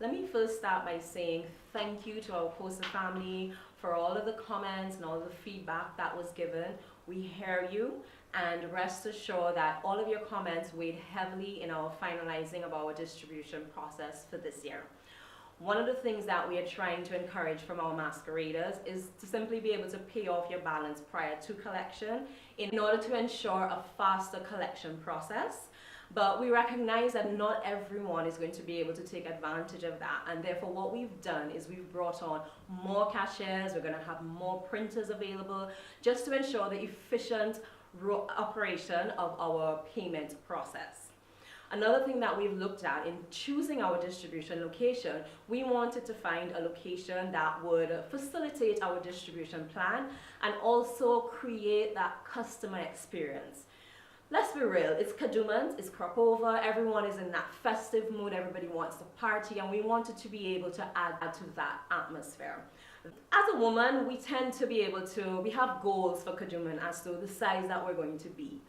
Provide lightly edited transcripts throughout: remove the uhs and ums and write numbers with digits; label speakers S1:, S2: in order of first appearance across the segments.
S1: Let me first start by saying thank you to our Xhosa family for all of the comments and all of the feedback that was given. We hear you, and rest assured that all of your comments weighed heavily in our finalizing of our distribution process for this year. One of the things that we are trying to encourage from our masqueraders is to simply be able to pay off your balance prior to collection in order to ensure a faster collection process. But we recognize that not everyone is going to be able to take advantage of that, and therefore what we've done is we've brought on more cashiers. We're going to have more printers available just to ensure the efficient operation of our payment process. Another thing that we've looked at in choosing our distribution location, we wanted to find a location that would facilitate our distribution plan and also create that customer experience. Let's be real, it's Kadooment, it's crop over, everyone is in that festive mood, everybody wants to party, and we wanted to be able to add to that atmosphere. As a woman, we tend to be able to, we have goals for Kadooment as to the size that we're going to be.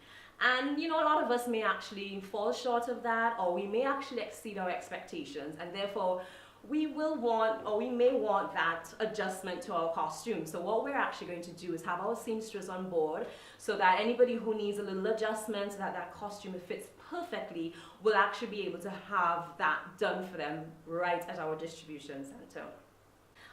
S1: And a lot of us may actually fall short of that, or we may actually exceed our expectations, and therefore we will want, or we may want, that adjustment to our costume. So what we're actually going to do is have our seamstress on board so that anybody who needs a little adjustment so that that costume fits perfectly will actually be able to have that done for them right at our distribution center.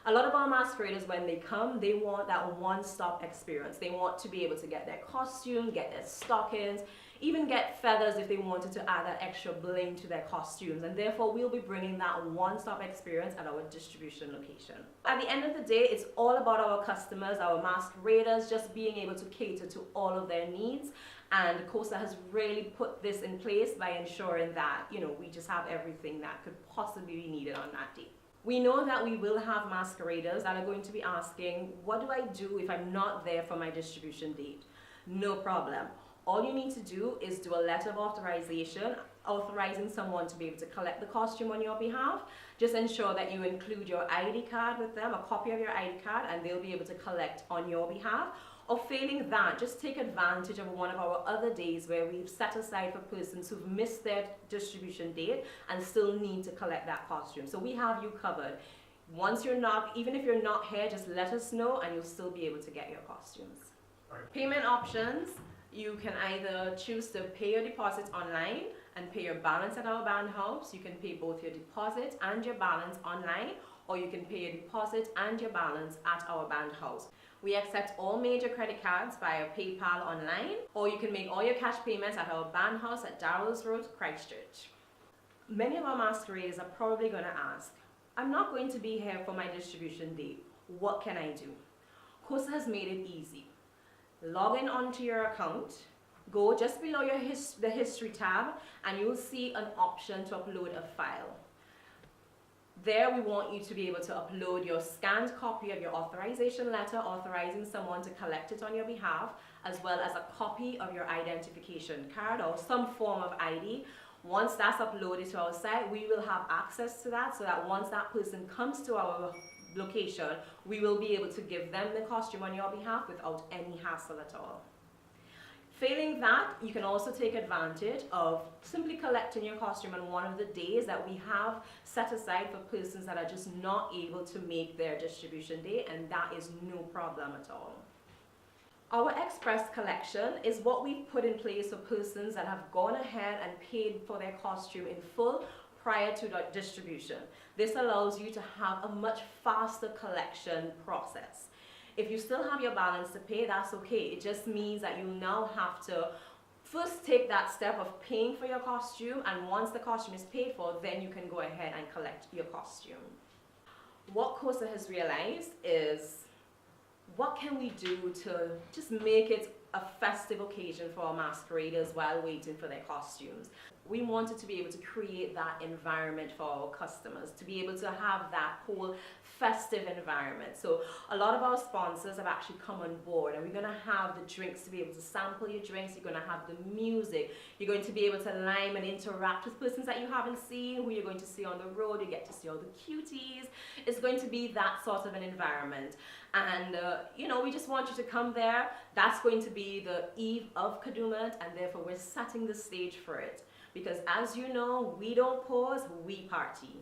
S1: A lot of our masqueraders, when they come, they want that one-stop experience. They want to be able to get their costume, get their stockings, even get feathers if they wanted to add that extra bling to their costumes. And therefore, we'll be bringing that one-stop experience at our distribution location. At the end of the day, it's all about our customers, our masqueraders, just being able to cater to all of their needs. And Xhosa has really put this in place by ensuring that, we just have everything that could possibly be needed on that day. We know that we will have masqueraders that are going to be asking, what do I do if I'm not there for my distribution date? No problem. All you need to do is do a letter of authorization, authorizing someone to be able to collect the costume on your behalf. Just ensure that you include your ID card with them, a copy of your ID card, and they'll be able to collect on your behalf. Or failing that, just take advantage of one of our other days where we've set aside for persons who've missed their distribution date and still need to collect that costume. So we have you covered. Once you're not, even if you're not here, just let us know and you'll still be able to get your costumes. Right. Payment options, you can either choose to pay your deposit online and pay your balance at our band house. You can pay both your deposit and your balance online, or you can pay your deposit and your balance at our band house. We accept all major credit cards via PayPal online, or you can make all your cash payments at our band house at Darrells Road, Christchurch. Many of our masqueraders are probably going to ask, I'm not going to be here for my distribution date. What can I do? Xhosa has made it easy. Log in onto your account, go just below the history tab, and you'll see an option to upload a file. There we want you to be able to upload your scanned copy of your authorization letter authorizing someone to collect it on your behalf, as well as a copy of your identification card or some form of ID. Once that's uploaded to our site, we will have access to that so that once that person comes to our location, we will be able to give them the costume on your behalf without any hassle at all. Failing that, you can also take advantage of simply collecting your costume on one of the days that we have set aside for persons that are just not able to make their distribution day, and that is no problem at all. Our express collection is what we've put in place for persons that have gone ahead and paid for their costume in full prior to the distribution. This allows you to have a much faster collection process. If you still have your balance to pay, that's okay. It just means that you now have to first take that step of paying for your costume, and once the costume is paid for, then you can go ahead and collect your costume. What Xhosa has realized is, what can we do to just make it a festive occasion for our masqueraders while waiting for their costumes? We wanted to be able to create that environment for our customers, to be able to have that whole festive environment. So a lot of our sponsors have actually come on board, and we're going to have the drinks to be able to sample your drinks. You're going to have the music. You're going to be able to lime and interact with persons that you haven't seen, who you're going to see on the road. You get to see all the cuties. It's going to be that sort of an environment. And we just want you to come there. That's going to be the eve of Kadooment, and therefore we're setting the stage for it. Because as you know, we don't pause, we party.